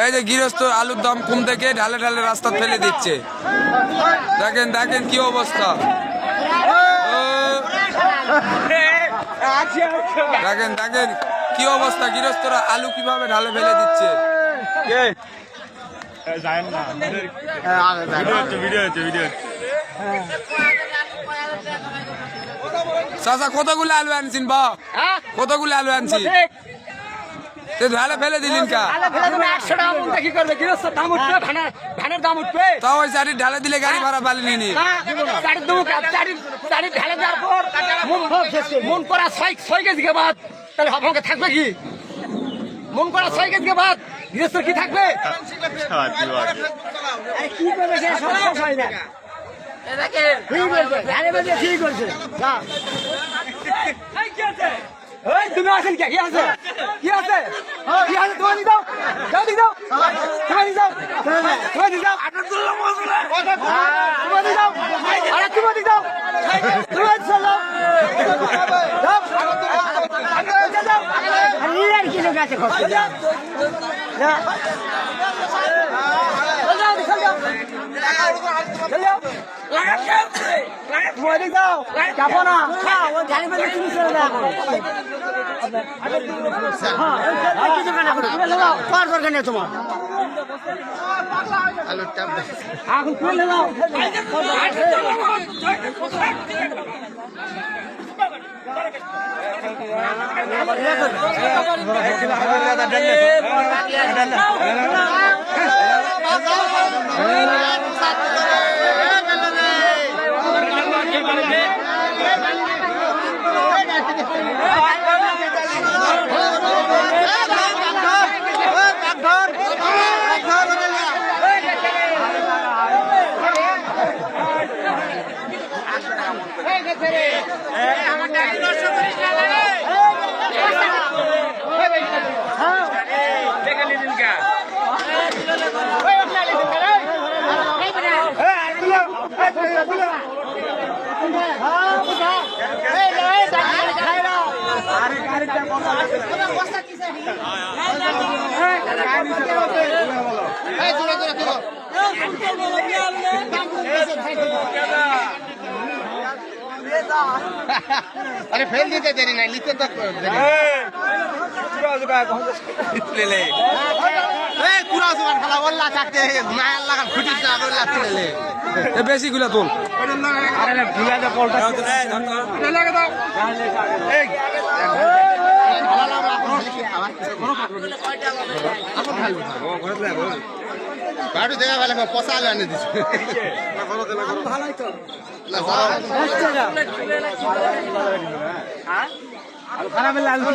এই যে গৃহস্থ আলুর দাম কম থেকে ঢালে ঢালে রাস্তা ফেলে দিচ্ছে। দেখেন দেখেন কি অবস্থা, দেখেন দেখেন কি অবস্থা, গৃহস্থরা আলু কিভাবে ঢালে ফেলে দিচ্ছে। চাচা কতগুলো আলু আনছেন বা কতগুলো আলু আনছি ঢালে ফেলে দিলেন কা? তাও ওই চারি ঢালে দিলে গাড়ি ভাড়া পালিনি নি। মন করা 6 কেজি কে বাদ তাহলে আমাকে থাকবে কি? মন করা 6 কেজি কে বাদ গৃহস্থ কি থাকবে? কি করবে সে সমস্যা হয় না। ঠিক বলছে তুমি আসেন কে? কি আছে কি আছে কি আছে? তোমার দিক দাও যাও, দিক দাও, তোমার দিক দাও, তোমার দিক দাও, তোমার দিক দাও, আরে তোমার দিক দাও, তোমার চলো যাও যাও, আর কি লোক আছে খরচ যাও যাবো না ওই গাড়ি মেলে তুমি চলে যাও। তোমার এখন খুলে দাও। अरे फेल दीजिए तेरी नहीं लिखते तक पूरा जुबान खाला वल्ला चाटते माया लगा फुटिस ना वल्ला ले এ বেশি গুলা তোল। अरे ना भूला दे पलटा ले लगा दाও এই বাড়ি দেখা ভালো পচালে আনে দিছে ভালোই তো না হ্যাঁ আর খারাপ লাগলো